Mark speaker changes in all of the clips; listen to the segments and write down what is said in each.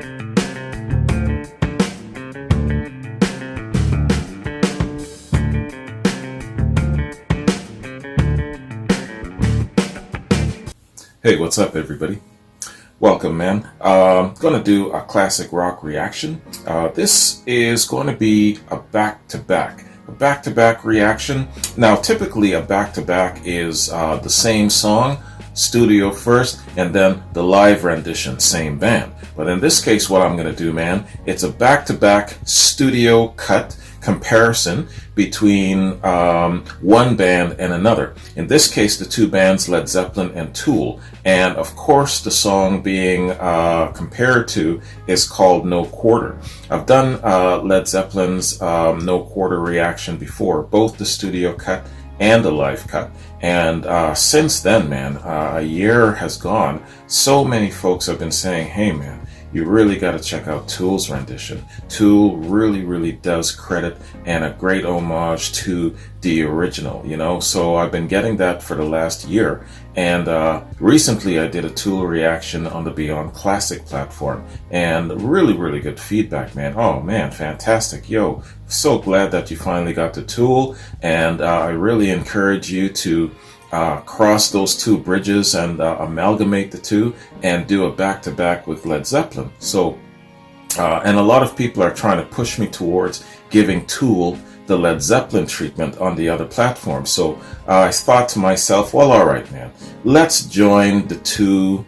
Speaker 1: Hey, what's up, everybody? Welcome, man. I'm going to do a classic rock reaction. This is going to be a back-to-back reaction. Now, typically a back-to-back is the same song, studio first, and then the live rendition, same band. But in this case, what I'm going to do, man, it's a back-to-back studio cut comparison between one band and another. In this case, the two bands, Led Zeppelin and Tool. And of course, the song being compared to is called No Quarter. I've done Led Zeppelin's No Quarter reaction before, both the studio cut and the live cut. And since then, man, a year has gone. So many folks have been saying, hey, man, you really got to check out Tool's rendition. Tool really does credit and a great homage to the original, you know. So I've been getting that for the last year. And recently I did a Tool reaction on the Beyond Classic platform. And really good feedback, man. Oh, man, fantastic. Yo, so glad that you finally got to Tool. And I really encourage you to cross those two bridges and amalgamate the two and do a back-to-back with Led Zeppelin. So, and a lot of people are trying to push me towards giving Tool the Led Zeppelin treatment on the other platform. So I thought to myself, well, all right, man, let's join the two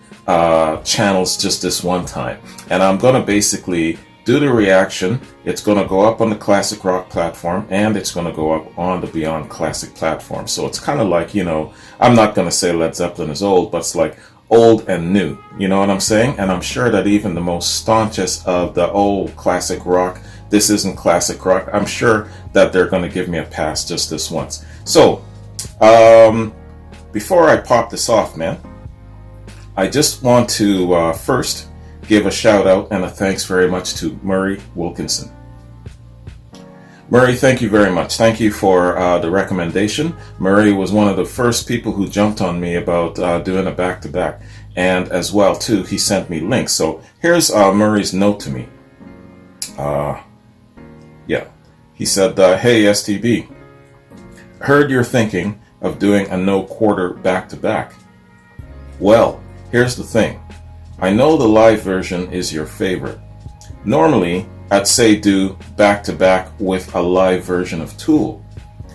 Speaker 1: channels just this one time. And I'm going to basically do the reaction. It's going to go up on the Classic Rock platform, and it's going to go up on the Beyond Classic platform. So it's kind of like, you know, I'm not going to say Led Zeppelin is old, but it's like old and new. You know what I'm saying? And I'm sure that even the most staunchest of the old classic rock, this isn't classic rock, I'm sure that they're going to give me a pass just this once. So, before I pop this off, man, I just want to first give a shout out and a thanks very much to Murray Wilkinson. Murray, thank you very much. Thank you for the recommendation. Murray was one of the first people who jumped on me about doing a back-to-back. And as well, too, he sent me links. So here's Murray's note to me. Yeah, he said, hey, STB, heard you're thinking of doing a no quarter back-to-back. Well, here's the thing. I know the live version is your favorite. Normally, I'd say do back-to-back with a live version of Tool.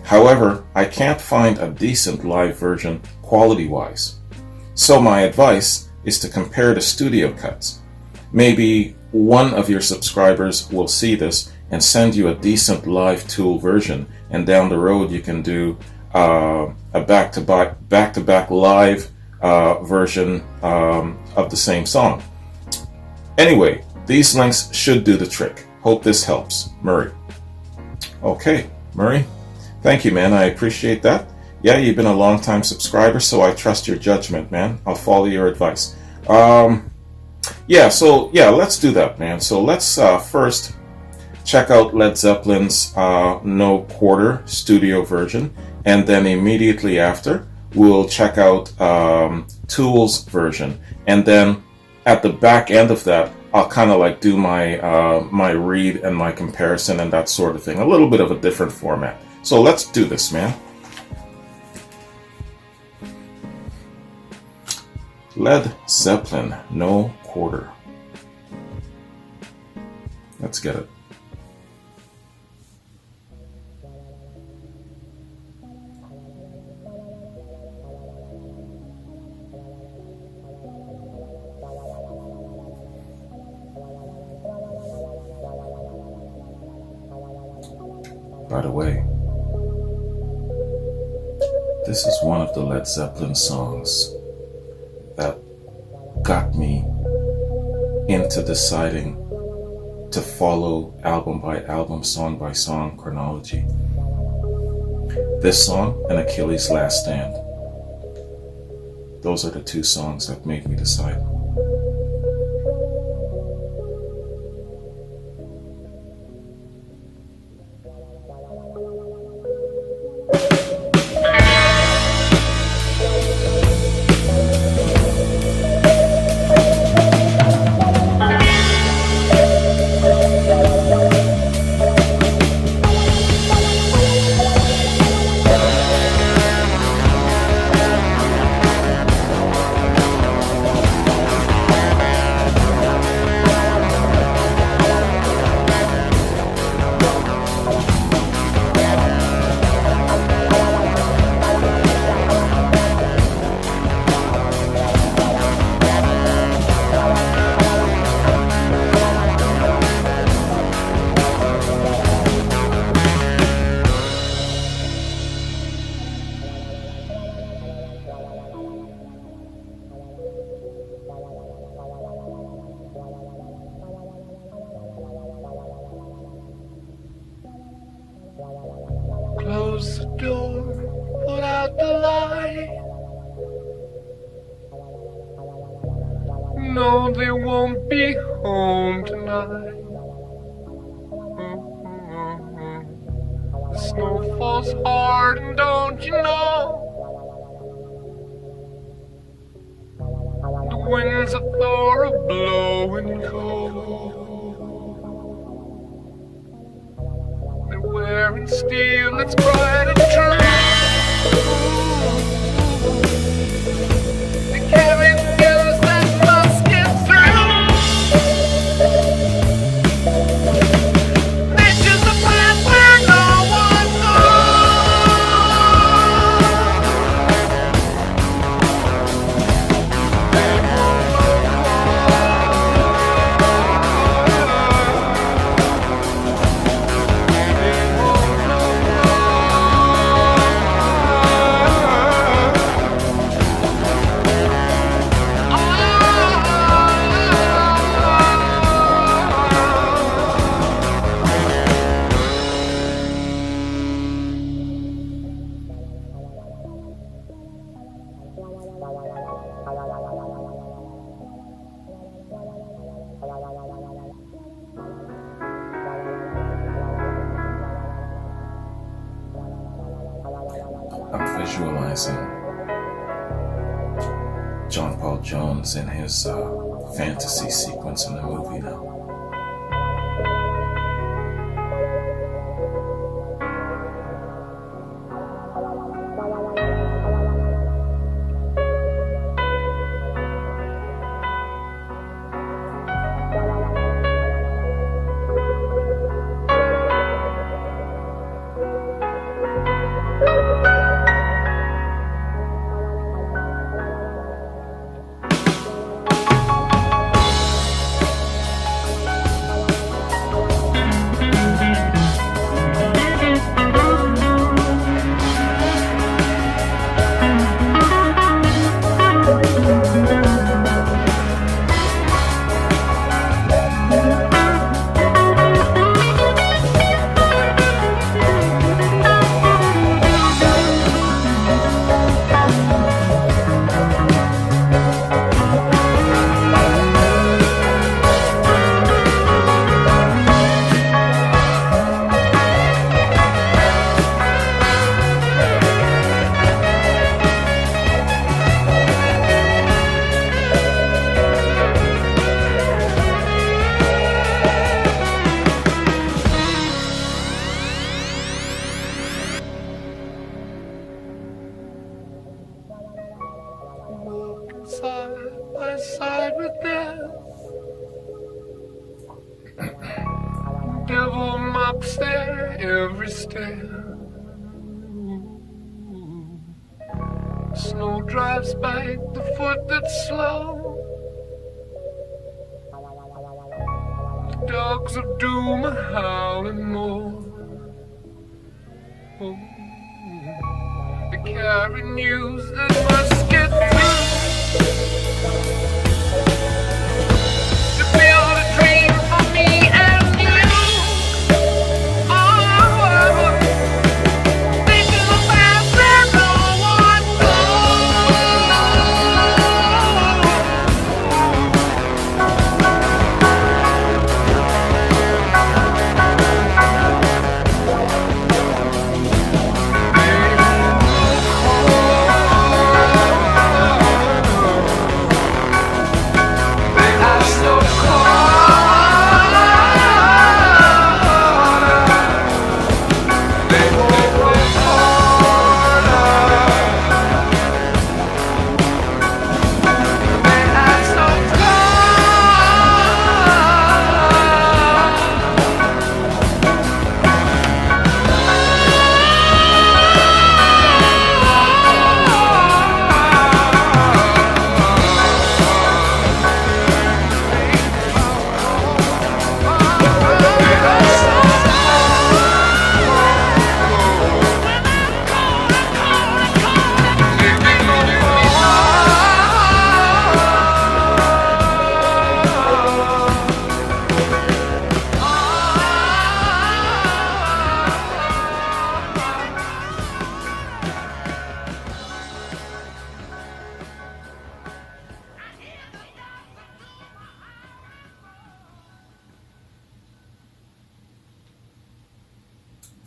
Speaker 1: However, I can't find a decent live version quality-wise. So my advice is to compare the studio cuts. Maybe one of your subscribers will see this and send you a decent live Tool version, and down the road you can do a back-to-back live version of the same song. Anyway, these links should do the trick. Hope this helps. Murray. Okay, Murray. Thank you, man. I appreciate that. Yeah, you've been a long-time subscriber, so I trust your judgment, man. I'll follow your advice. Let's do that, man. So let's first check out Led Zeppelin's No Quarter studio version, and then immediately after, we'll check out Tool's version, and then at the back end of that, I'll kind of like do my my read and my comparison and that sort of thing. A little bit of a different format. So let's do this, man. Led Zeppelin, No Quarter. Let's get it. By the way, this is one of the Led Zeppelin songs that got me into deciding to follow album by album, song by song chronology. This song and Achilles' Last Stand. Those are the two songs that made me decide.
Speaker 2: close the door, put out the light. No, they won't be home tonight. The snow falls hard, and don't you know? The winds of Thor are blowing cold. They're wearing steel that's bright and true. They carry news that must get through. They choose the path where no one
Speaker 1: I'm visualizing John Paul Jones in his fantasy sequence in the movie now.
Speaker 2: side by side with death. Devil mocks their every step. Snow drives by the foot that's slow. The dogs of doom are howling more. Oh, they carry news that must get through. To build a dream for me and you. Oh, they do the path that no one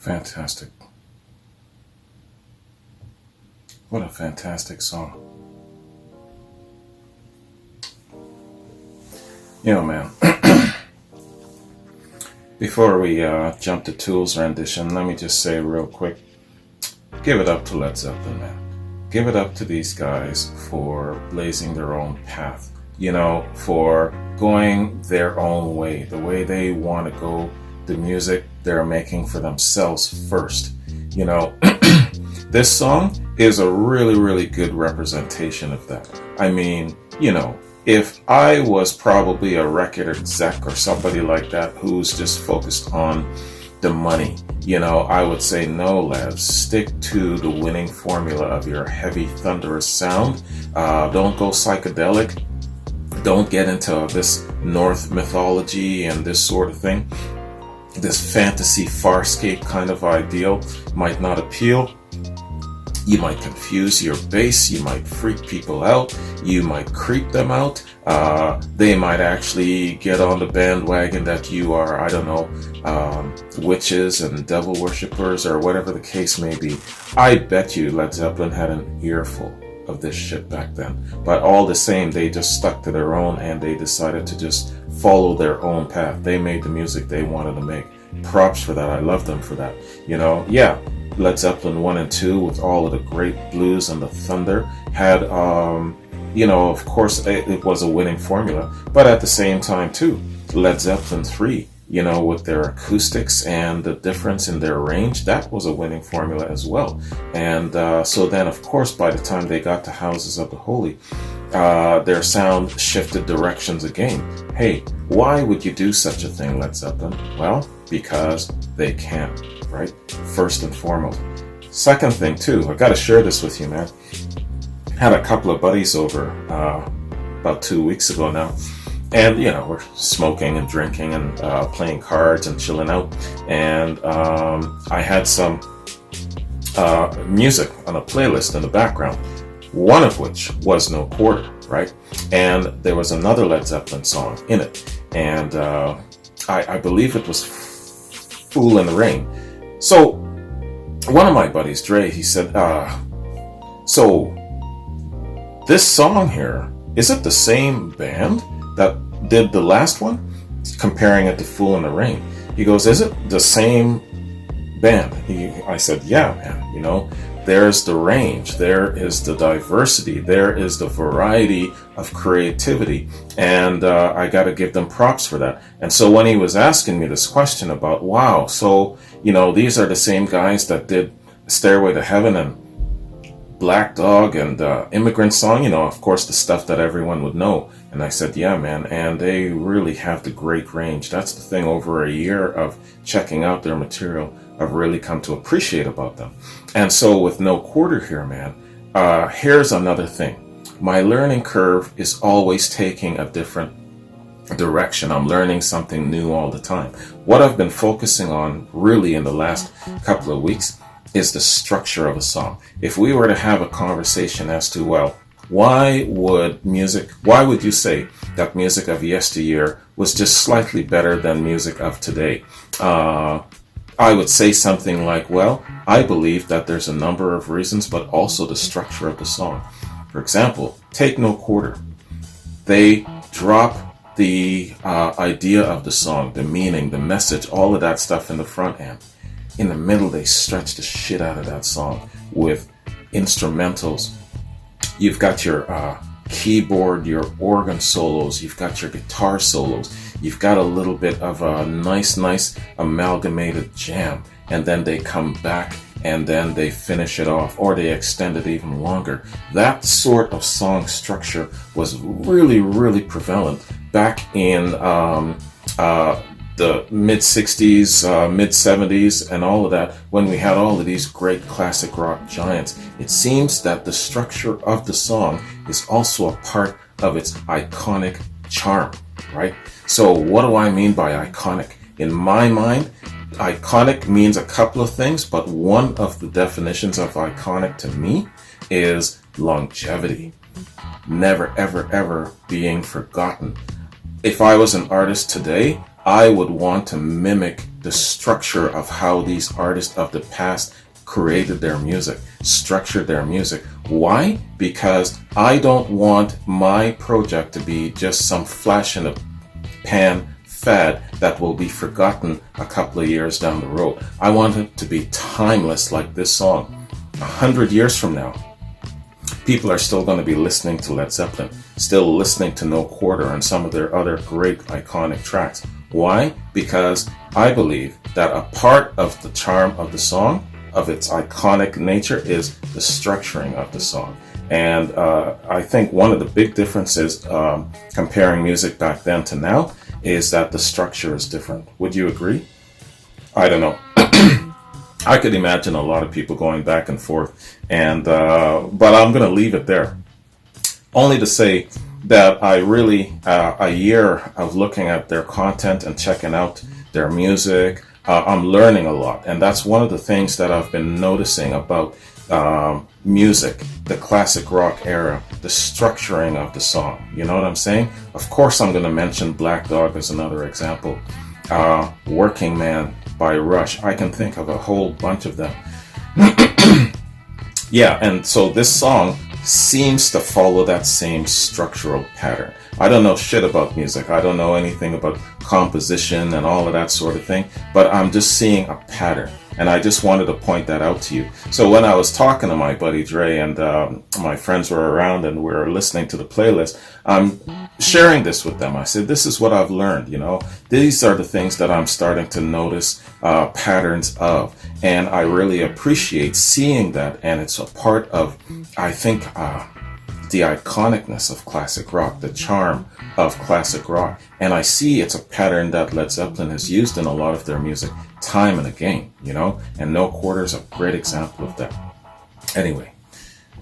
Speaker 1: Fantastic. What a fantastic song. You know, man, before we jump to Tool's rendition, let me just say real quick, give it up to Led Zeppelin, man. Give it up to these guys for blazing their own path, you know, for going their own way, the way they want to go, the music they're making for themselves first. You know, this song is a really, really good representation of that. I mean, you know, if I was probably a record exec or somebody like that who's just focused on the money, you know, I would say, no, lads, stick to the winning formula of your heavy, thunderous sound. Don't go psychedelic. Don't get into this Norse mythology and this sort of thing. This fantasy farscape kind of ideal might not appeal. You might confuse your base, you might freak people out, you might creep them out, they might actually get on the bandwagon that you are, I don't know, witches and devil worshippers or whatever the case may be. I bet you Led Zeppelin had an earful of this shit back then. But all the same, they just stuck to their own and they decided to just follow their own path. They made the music they wanted to make. Props for that. I love them for that. You know, yeah. Led Zeppelin 1 and 2 with all of the great blues and the thunder had, you know, of course it was a winning formula, but at the same time too, Led Zeppelin 3, you know, with their acoustics and the difference in their range, that was a winning formula as well. And so then, of course, by the time they got to Houses of the Holy, their sound shifted directions again. Hey, why would you do such a thing, Led Zeppelin? Well, because they can. Right? First and foremost. Second thing too, I got to share this with you, man. Had a couple of buddies over about 2 weeks ago now, and you know, we're smoking and drinking and playing cards and chilling out, and I had some music on a playlist in the background, one of which was No Quarter, right? And there was another Led Zeppelin song in it, and I believe it was Fool in the Rain. So, one of my buddies, Dre, he said, so, this song here, is it the same band that did the last one? Comparing it to Fool in the Rain. He goes, is it the same band? I said, yeah, man, you know, there's the range, there is the diversity, there is the variety of creativity, and I got to give them props for that. And so when he was asking me this question about, wow, so, you know, these are the same guys that did Stairway to Heaven and Black Dog and Immigrant Song, you know, of course, the stuff that everyone would know. And I said, yeah, man, and they really have the great range. That's the thing, over a year of checking out their material, I've really come to appreciate about them. And so with No Quarter here, man, here's another thing. My learning curve is always taking a different direction. I'm learning something new all the time. What I've been focusing on really in the last couple of weeks is the structure of a song. If we were to have a conversation as to, well, why would you say that music of yesteryear was just slightly better than music of today? I would say something like, well, I believe that there's a number of reasons, but also the structure of the song. For example, take No Quarter. They drop the idea of the song, the meaning, the message, all of that stuff in the front end. In the middle, they stretch the shit out of that song with instrumentals. You've got your keyboard, your organ solos, you've got your guitar solos, you've got a little bit of a nice amalgamated jam, and then they come back and then they finish it off, or they extend it even longer. That sort of song structure was really, really prevalent back in the mid-60s, mid-70s, and all of that, when we had all of these great classic rock giants. It seems that the structure of the song is also a part of its iconic charm, right? So what do I mean by iconic? In my mind, iconic means a couple of things, but one of the definitions of iconic to me is longevity. Never, ever, ever being forgotten. If I was an artist today, I would want to mimic the structure of how these artists of the past created their music, structured their music. Why? Because I don't want my project to be just some flash in the pan fad that will be forgotten a couple of years down the road. I want it to be timeless, like this song. 100 years from now, people are still going to be listening to Led Zeppelin, still listening to No Quarter and some of their other great iconic tracks. Why? Because I believe that a part of the charm of the song, of its iconic nature, is the structuring of the song. And I think one of the big differences comparing music back then to now is that the structure is different. Would you agree? I don't know. I could imagine a lot of people going back and forth, and but I'm going to leave it there. Only to say that I really, a year of looking at their content and checking out their music, I'm learning a lot. And that's one of the things that I've been noticing about music, the classic rock era, the structuring of the song. You know what I'm saying? Of course, I'm going to mention Black Dog as another example. Working Man by Rush. I can think of a whole bunch of them. Yeah, and so this song seems to follow that same structural pattern. I don't know shit about music. I don't know anything about composition and all of that sort of thing, but I'm just seeing a pattern. And I just wanted to point that out to you. So when I was talking to my buddy Dre and my friends were around and we were listening to the playlist, I'm sharing this with them. I said, this is what I've learned, you know. These are the things that I'm starting to notice patterns of. And I really appreciate seeing that. And it's a part of, I think, the iconicness of classic rock, the charm of classic rock. And I see it's a pattern that Led Zeppelin has used in a lot of their music time and again, you know, and No Quarter is a great example of that. Anyway,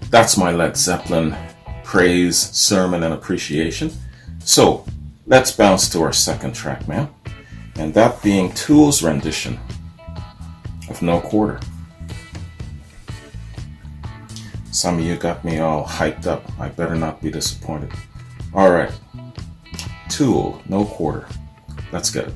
Speaker 1: that's my Led Zeppelin praise, sermon, and appreciation. So let's bounce to our second track, man. And that being Tool's rendition of No Quarter. Some of you got me all hyped up. I better not be disappointed. All right. Tool, No Quarter. Let's get it.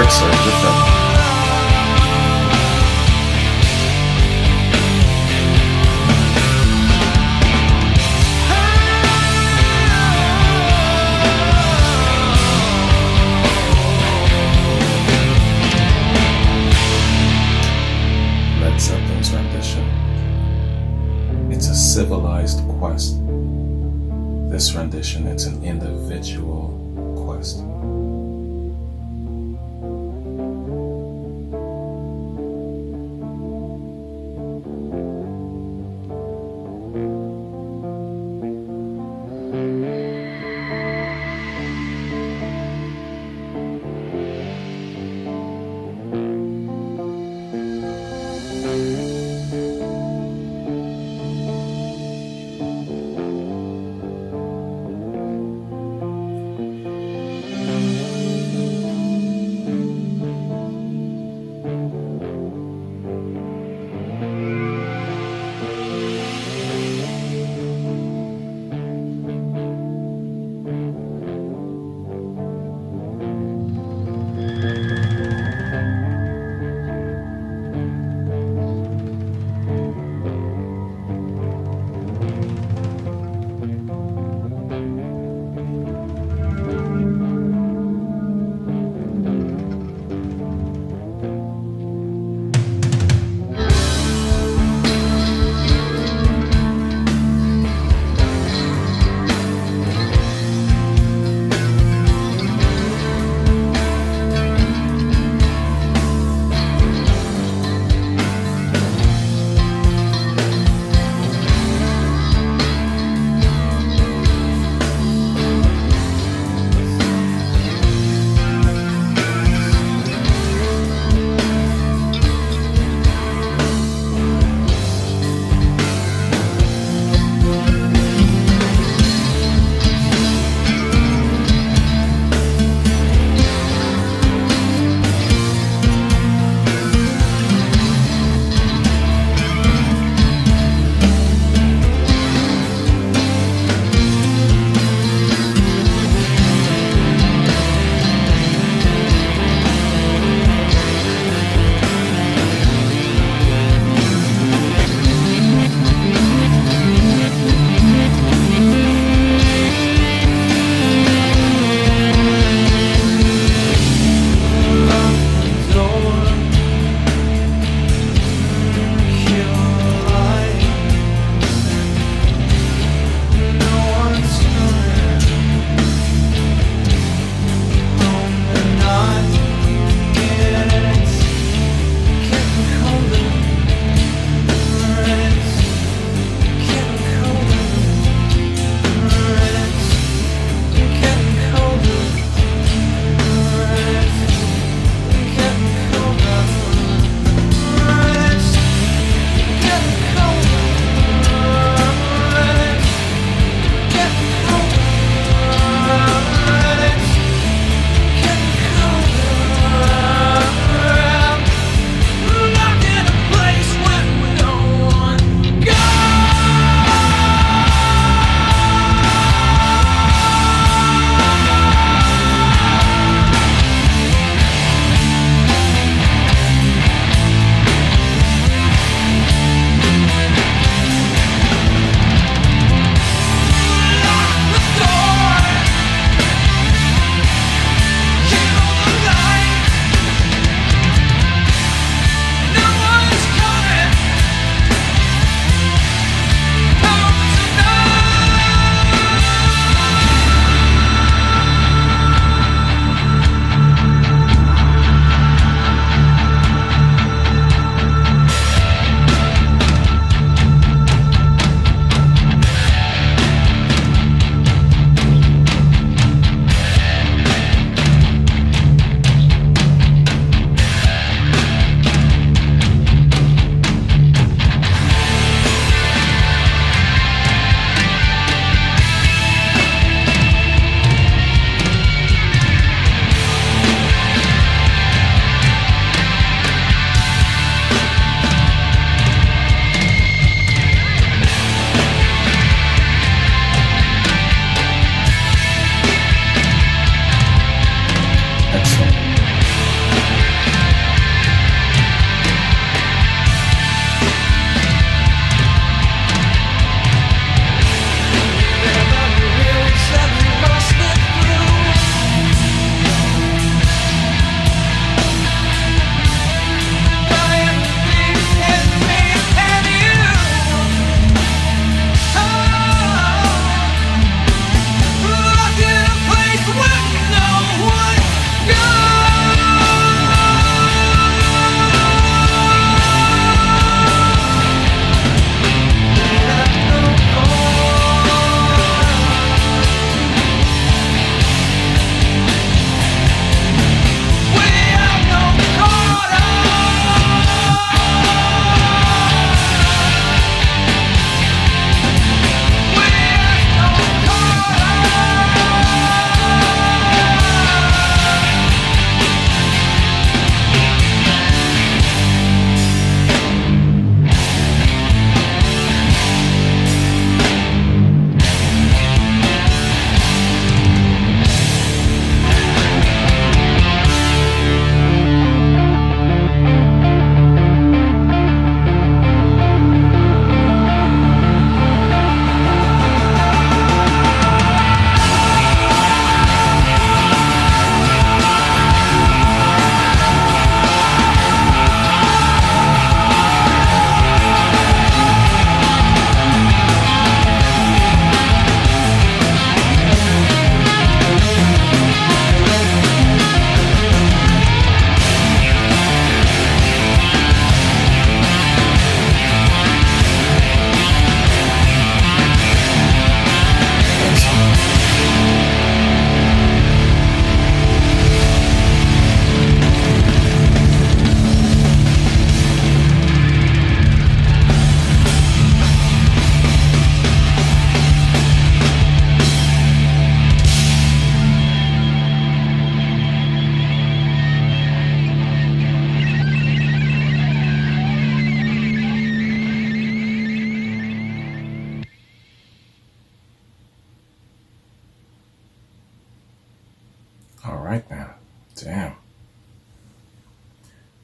Speaker 1: lyrics are different. Zeppelin's rendition. It's a civilized quest. This rendition, it's an individual quest.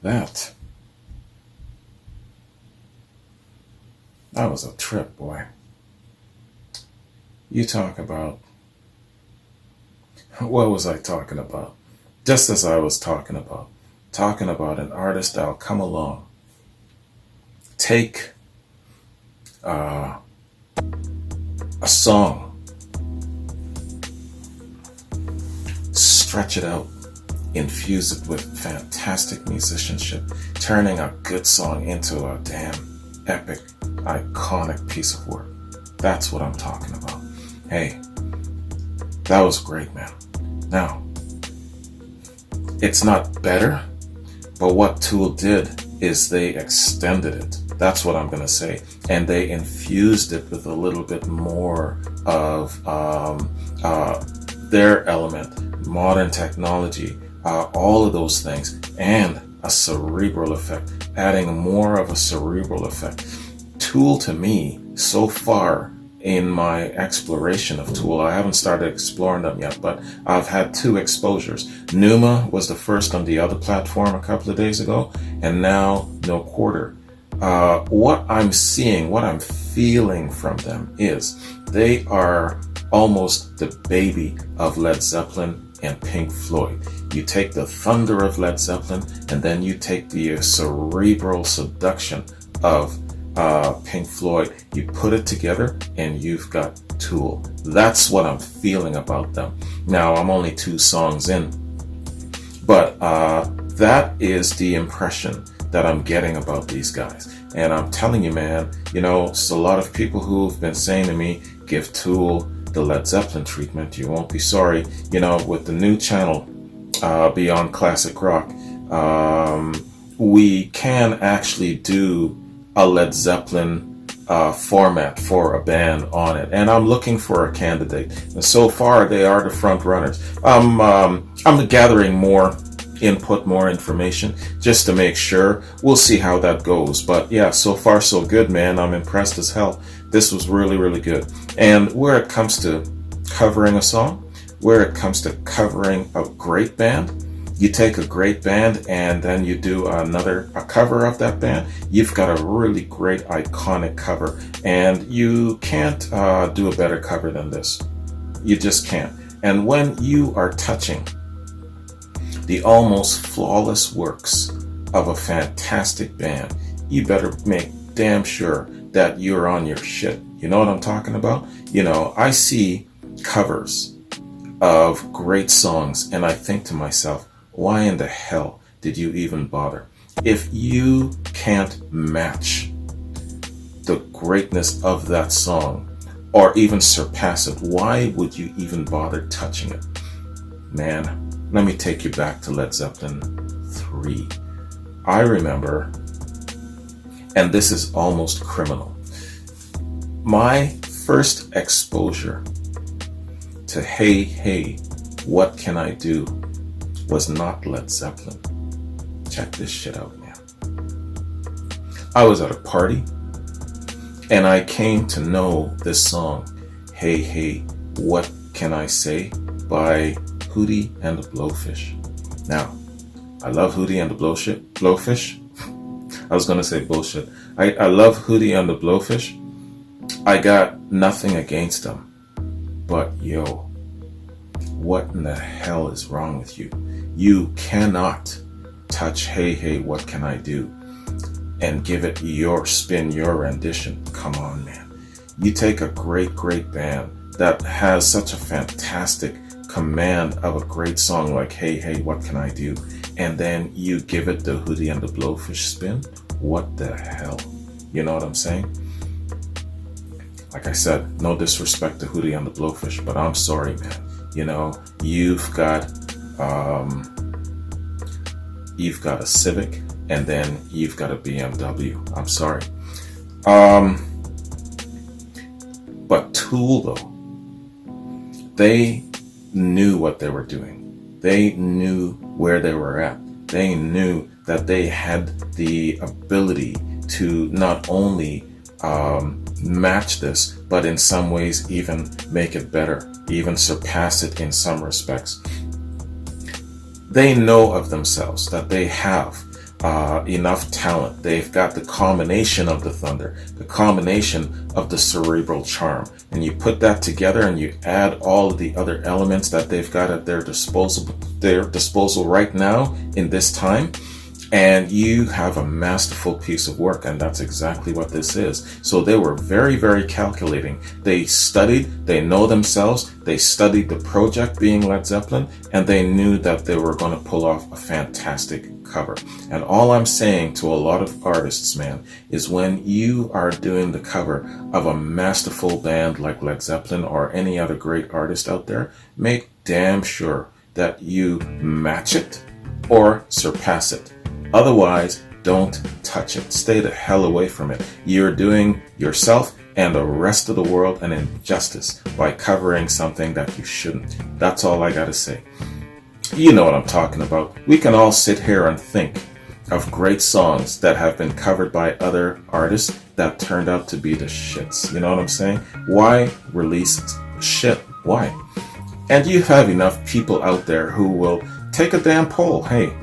Speaker 1: That was a trip, boy. You talk about, what was I talking about? Just as I was talking about an artist that'll come along, take a song, stretch it out, infuse it with fantastic musicianship, turning a good song into a damn epic, iconic piece of work. That's what I'm talking about. Hey, that was great, man. Now, it's not better, but what Tool did is they extended it. That's what I'm going to say. And they infused it with a little bit more of their element, modern technology, all of those things, and a cerebral effect, adding more of a cerebral effect. Tool, to me, so far in my exploration of Tool, I haven't started exploring them yet, but I've had 2 exposures. Numa was the first on the other platform a couple of days ago, and now No Quarter. What I'm seeing, what I'm feeling from them is they are almost the baby of Led Zeppelin and Pink Floyd. You take the thunder of Led Zeppelin, and then you take the cerebral seduction of Pink Floyd. You put it together, and you've got Tool. That's what I'm feeling about them. Now, I'm only 2 songs in, but that is the impression that I'm getting about these guys. And I'm telling you, man, it's a lot of people who've been saying to me, give Tool the Led Zeppelin treatment. You won't be sorry. With the new channel, Beyond Classic Rock, we can actually do a Led Zeppelin format for a band on it, and I'm looking for a candidate. And so far, they are the front runners. I'm gathering more input, more information, just to make sure. We'll see how that goes. But yeah, so far so good, man. I'm impressed as hell. This was really, really good. And where it comes to covering a song, where it comes to covering a great band, you take a great band and then you do a cover of that band, you've got a really great iconic cover, and you can't do a better cover than this. You just can't. And when you are touching the almost flawless works of a fantastic band, you better make damn sure that you're on your shit. You know what I'm talking about? I see covers of great songs and I think to myself, why in the hell did you even bother? If you can't match the greatness of that song or even surpass it, why would you even bother touching it? Man, let me take you back to Led Zeppelin 3. I remember, and this is almost criminal, my first exposure to Hey Hey, What Can I Do was not Led Zeppelin. Check this shit out, man. I was at a party and I came to know this song, Hey Hey, What Can I Say, by Hootie and the Blowfish. Now, I love Hootie and the Blowfish. I was gonna say bullshit. I love Hootie and the Blowfish. I got nothing against them. But yo, what in the hell is wrong with you? You cannot touch Hey Hey, What Can I Do and give it your spin, your rendition. Come on, man. You take a great, great band that has such a fantastic command of a great song like Hey Hey, What Can I Do, and then you give it the Hootie and the Blowfish spin. What the hell? You know what I'm saying? Like I said, no disrespect to Hootie and the Blowfish, but I'm sorry, man. You've got a Civic, and then you've got a BMW. I'm sorry. But Tool, though, they knew what they were doing. They knew where they were at. They knew that they had the ability to not only match this, but in some ways even make it better, even surpass it in some respects. They know of themselves that they have enough talent. They've got the combination of the thunder, the combination of the cerebral charm. And you put that together and you add all of the other elements that they've got at their disposal right now in this time. And you have a masterful piece of work, and that's exactly what this is. So they were very, very calculating. They studied, they know themselves, they studied the project being Led Zeppelin, and they knew that they were going to pull off a fantastic cover. And all I'm saying to a lot of artists, man, is when you are doing the cover of a masterful band like Led Zeppelin or any other great artist out there, make damn sure that you match it or surpass it. Otherwise, don't touch it. Stay the hell away from it. You're doing yourself and the rest of the world an injustice by covering something that you shouldn't. That's all I gotta say. You know what I'm talking about. We can all sit here and think of great songs that have been covered by other artists that turned out to be the shits. You know what I'm saying? Why release shit? Why? And you have enough people out there who will take a damn poll. Hey,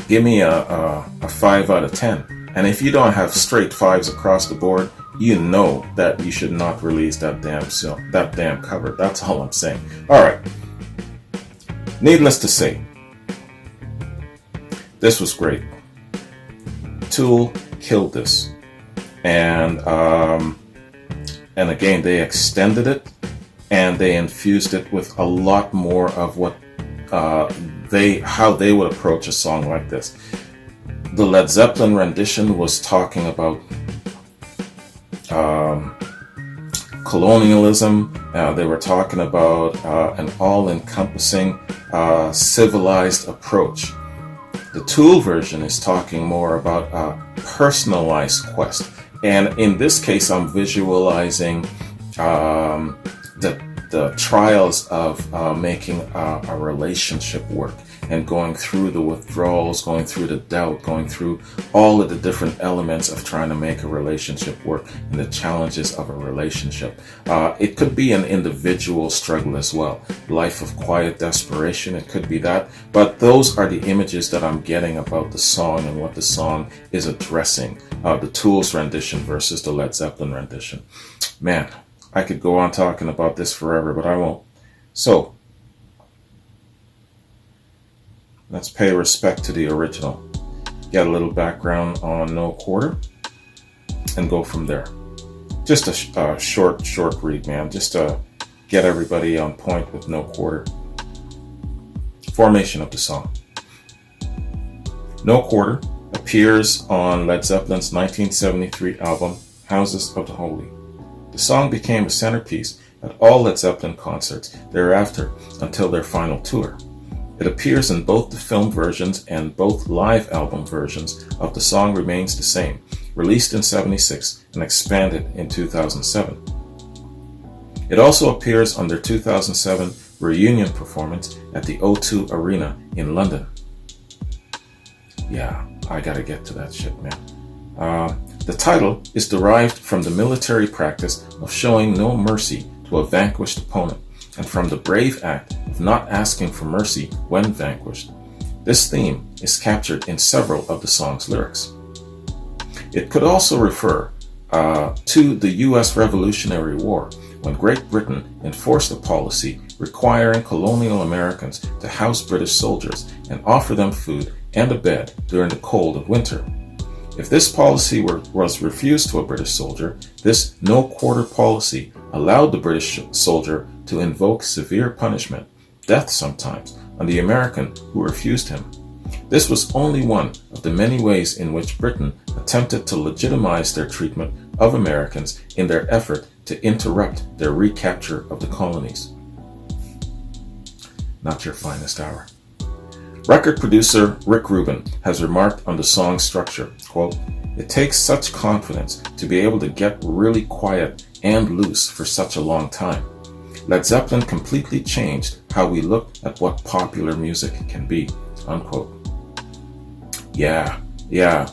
Speaker 1: give me a 5 out of 10. And if you don't have straight 5s across the board, you know that you should not release that damn cover. That's all I'm saying. All right. Needless to say, this was great. Tool killed this, and again they extended it and they infused it with a lot more of what how they would approach a song like this. The Led Zeppelin rendition was talking about colonialism. They were talking about an all-encompassing civilized approach. The Tool version is talking more about a personalized quest. And in this case, I'm visualizing the trials of making a relationship work and going through the withdrawals, going through the doubt, going through all of the different elements of trying to make a relationship work and the challenges of a relationship. It could be an individual struggle as well. Life of quiet desperation, it could be that. But those are the images that I'm getting about the song and what the song is addressing. The Tool's rendition versus the Led Zeppelin rendition. Man, I could go on talking about this forever, but I won't. So, let's pay respect to the original. Get a little background on No Quarter and go from there. Just a short read, man. Just to get everybody on point with No Quarter. Formation of the song. No Quarter appears on Led Zeppelin's 1973 album, Houses of the Holy. The song became a centerpiece at all Led Zeppelin concerts thereafter until their final tour. It appears in both the film versions and both live album versions of the song remains the same, released in '76 and expanded in 2007. It also appears on their 2007 reunion performance at the O2 Arena in London. Yeah, I gotta get to that shit, man. The title is derived from the military practice of showing no mercy to a vanquished opponent, and from the brave act of not asking for mercy when vanquished. This theme is captured in several of the song's lyrics. It could also refer to the U.S. Revolutionary War, when Great Britain enforced a policy requiring colonial Americans to house British soldiers and offer them food and a bed during the cold of winter. If this policy was refused to a British soldier, this no quarter policy allowed the British soldier to invoke severe punishment, death sometimes, on the American who refused him. This was only one of the many ways in which Britain attempted to legitimize their treatment of Americans in their effort to interrupt their recapture of the colonies. Not your finest hour. Record producer Rick Rubin has remarked on the song's structure, quote, "It takes such confidence to be able to get really quiet and loose for such a long time. Led Zeppelin completely changed how we look at what popular music can be," unquote. Yeah,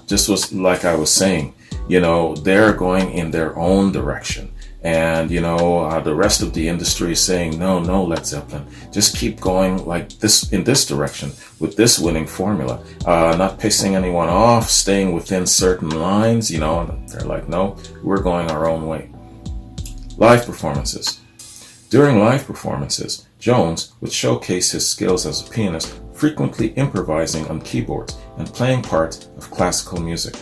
Speaker 1: just was like I was saying, they're going in their own direction. and the rest of the industry is saying, no, no, Led Zeppelin, just keep going like this, in this direction, with this winning formula, not pissing anyone off, staying within certain lines, they're like, no, we're going our own way. Live performances. During live performances, Jones would showcase his skills as a pianist, frequently improvising on keyboards and playing parts of classical music.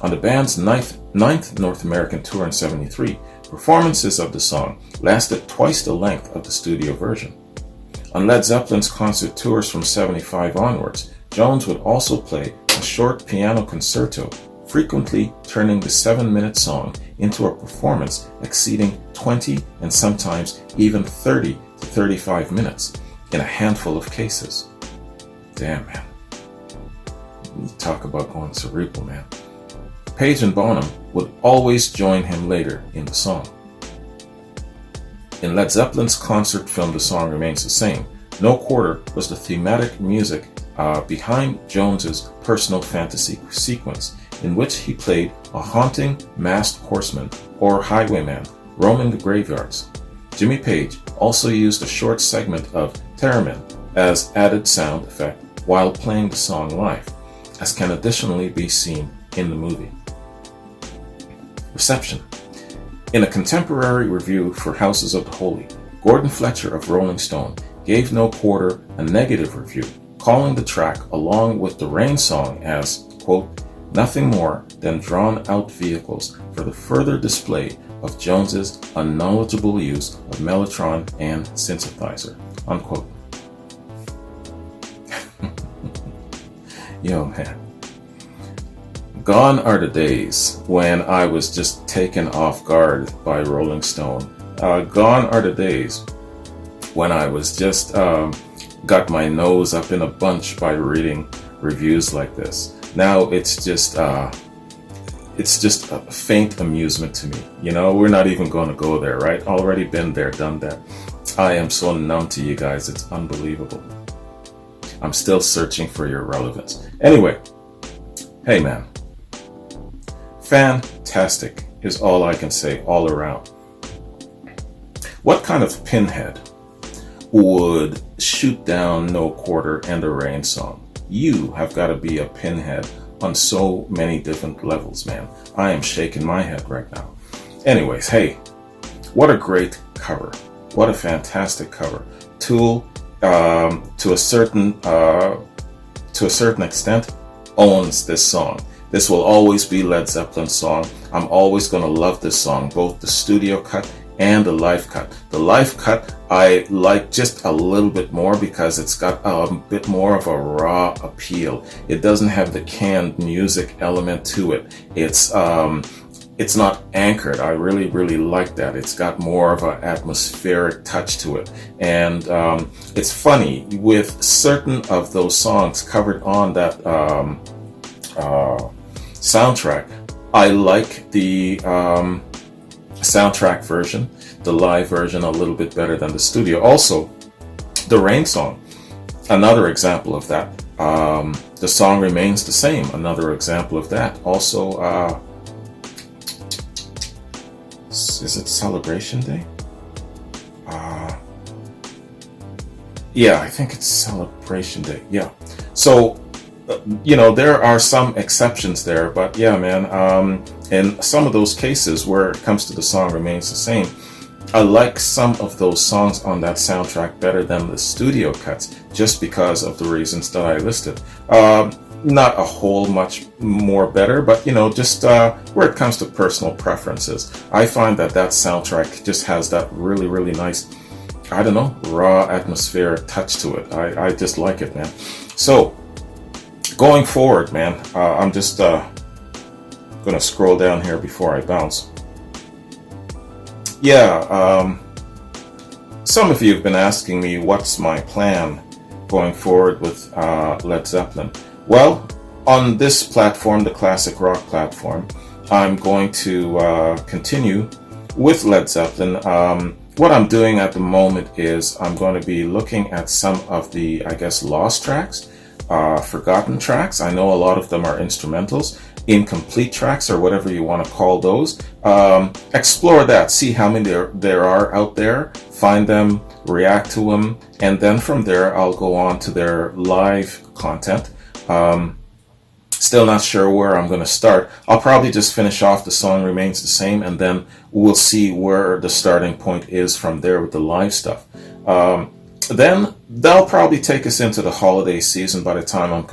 Speaker 1: On the band's ninth North American tour in '73, performances of the song lasted twice the length of the studio version. On Led Zeppelin's concert tours from '75 onwards, Jones would also play a short piano concerto, frequently turning the 7-minute song into a performance exceeding 20 and sometimes even 30 to 35 minutes in a handful of cases. Damn, man. You talk about going cerebral, man. Page and Bonham would always join him later in the song. In Led Zeppelin's concert film The Song Remains the Same, No Quarter was the thematic music behind Jones's personal fantasy sequence, in which he played a haunting masked horseman or highwayman roaming the graveyards. Jimmy Page also used a short segment of Theremin as added sound effect while playing the song live, as can additionally be seen in the movie. Reception. In a contemporary review for Houses of the Holy, Gordon Fletcher of Rolling Stone gave No Quarter a negative review, calling the track along with the Rain song as, quote, nothing more than drawn-out vehicles for the further display of Jones's unknowledgeable use of mellotron and synthesizer, unquote. Yo, man. Gone are the days when I was just taken off guard by Rolling Stone. Gone are the days when I was just got my nose up in a bunch by reading reviews like this. Now it's just a faint amusement to me. We're not even going to go there, right? Already been there, done that. I am so numb to you guys, it's unbelievable. I'm still searching for your relevance. Anyway, hey man, fantastic is all I can say all around. What kind of pinhead would shoot down No Quarter and the Rain song? You have got to be a pinhead on so many different levels, man. I am shaking my head right now. Anyways, hey, what a great cover. What a fantastic cover. Tool, to a certain extent, owns this song. This will always be Led Zeppelin's song. I'm always going to love this song, both the studio cut and the live cut. The live cut I like just a little bit more because it's got a bit more of a raw appeal. It doesn't have the canned music element to it. It's not anchored. I really, really like that. It's got more of an atmospheric touch to it. And it's funny, with certain of those songs covered on that soundtrack, I like the soundtrack version, the live version, a little bit better than the studio. Also, the Rain song, another example of that. The Song Remains the Same, another example of that. Also, is it Celebration Day? Yeah, I think it's Celebration Day. Yeah. So, there are some exceptions there, but yeah, man, in some of those cases where it comes to The Song Remains the Same, I like some of those songs on that soundtrack better than the studio cuts, just because of the reasons that I listed. Not a whole much more better, but just where it comes to personal preferences, I find that soundtrack just has that really, really nice, I don't know, raw atmospheric touch to it. I just like it, man. So, going forward, man, I'm just going to scroll down here before I bounce. Yeah, some of you have been asking me what's my plan going forward with Led Zeppelin. Well, on this platform, the Classic Rock platform, I'm going to continue with Led Zeppelin. What I'm doing at the moment is I'm going to be looking at some of the, I guess, lost tracks forgotten tracks. I know a lot of them are instrumentals, incomplete tracks, or whatever you want to call those. Explore that, see how many there are out there, find them, react to them, and then from there I'll go on to their live content. Still not sure where I'm going to start. I'll probably just finish off The Song Remains the Same, and then we'll see where the starting point is from there with the live stuff. Then that'll probably take us into the holiday season by the time I'm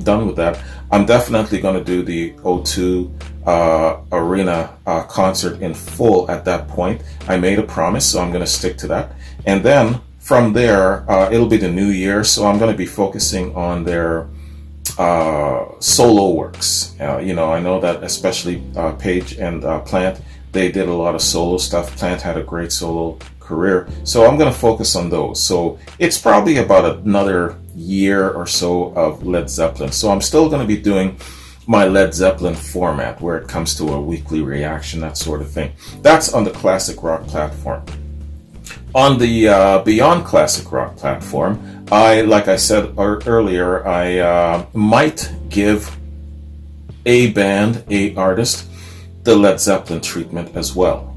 Speaker 1: done with that. I'm definitely going to do the O2 Arena concert in full at that point. I made a promise, so I'm going to stick to that. And then from there, it'll be the new year, so I'm going to be focusing on their solo works. I know that especially Paige and Plant, they did a lot of solo stuff. Plant had a great solo career, so I'm going to focus on those. So it's probably about another year or so of Led Zeppelin. So I'm still going to be doing my Led Zeppelin format where it comes to a weekly reaction, that sort of thing. That's on the classic rock platform. On the Beyond Classic Rock platform, like I said earlier, I might give a band, a artist, the Led Zeppelin treatment as well.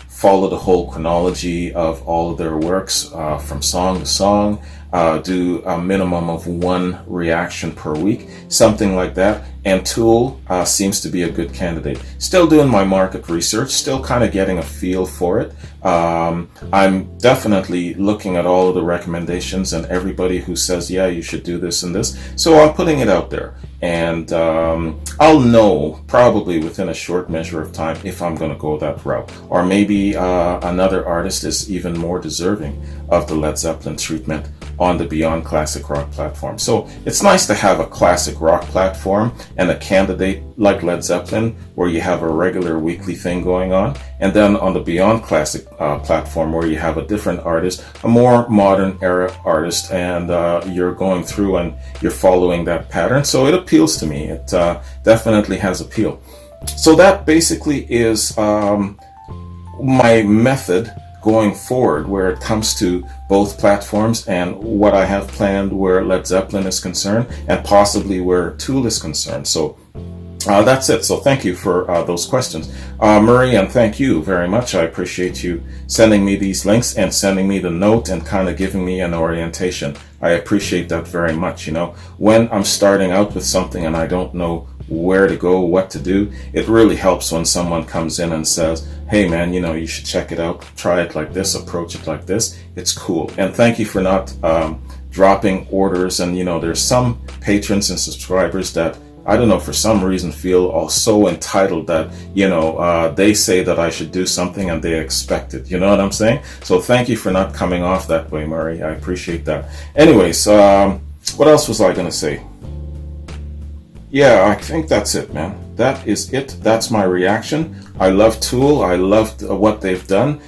Speaker 1: Follow the whole chronology of all of their works from song to song, do a minimum of one reaction per week, something like that. And Tool seems to be a good candidate. Still doing my market research, still kind of getting a feel for it. I'm definitely looking at all of the recommendations and everybody who says, yeah, you should do this and this. So I'm putting it out there. And I'll know probably within a short measure of time if I'm going to go that route. Or maybe another artist is even more deserving of the Led Zeppelin treatment on the Beyond Classic Rock platform. So it's nice to have a classic rock platform and a candidate like Led Zeppelin where you have a regular weekly thing going on. And then on the Beyond Classic platform where you have a different artist, a more modern era artist, and you're going through and you're following that pattern. So it appeals to me. It definitely has appeal. So that basically is my method going forward where it comes to both platforms and what I have planned where Led Zeppelin is concerned and possibly where Tool is concerned. So that's it. So thank you for those questions. Murray, and thank you very much. I appreciate you sending me these links and sending me the note and kind of giving me an orientation. I appreciate that very much. When I'm starting out with something and I don't know where to go, what to do, it really helps when someone comes in and says, hey man, you should check it out, try it like this, approach it like this. It's cool. And thank you for not dropping orders. And there's some patrons and subscribers that I don't know, for some reason feel all so entitled that they say that I should do something and they expect it. You know what I'm saying? So thank you for not coming off that way, Murray. I appreciate that. Anyways, what else was I gonna say? Yeah, I think that's it, man. That is it. That's my reaction. I love Tool. I loved what they've done.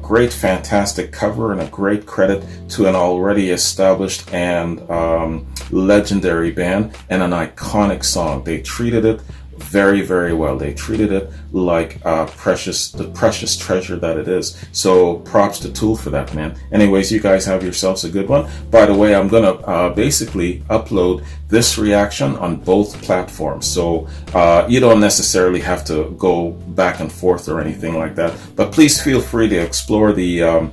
Speaker 1: Great, fantastic cover and a great credit to an already established and legendary band and an iconic song. They treated it very, very well. They treated it like the precious treasure that it is. So props to Tool for that, man. Anyways, you guys have yourselves a good one. By the way, I'm gonna basically upload this reaction on both platforms. So you don't necessarily have to go back and forth or anything like that. But please feel free to explore the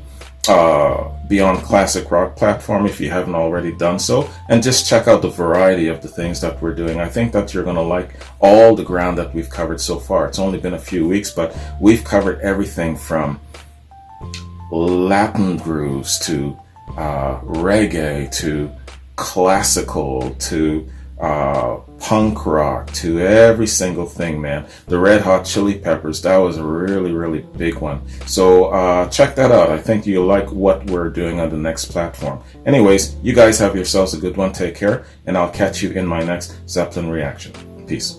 Speaker 1: Beyond Classic Rock platform if you haven't already done so, and just check out the variety of the things that we're doing. I think that you're going to like all the ground that we've covered so far. It's only been a few weeks, but we've covered everything from Latin grooves to reggae to classical to punk rock to every single thing, man. The Red Hot Chili Peppers, that was a really, really big one. So check that out. I think you'll like what we're doing on the next platform. Anyways, you guys have yourselves a good one. Take care, and I'll catch you in my next Zeppelin reaction. Peace.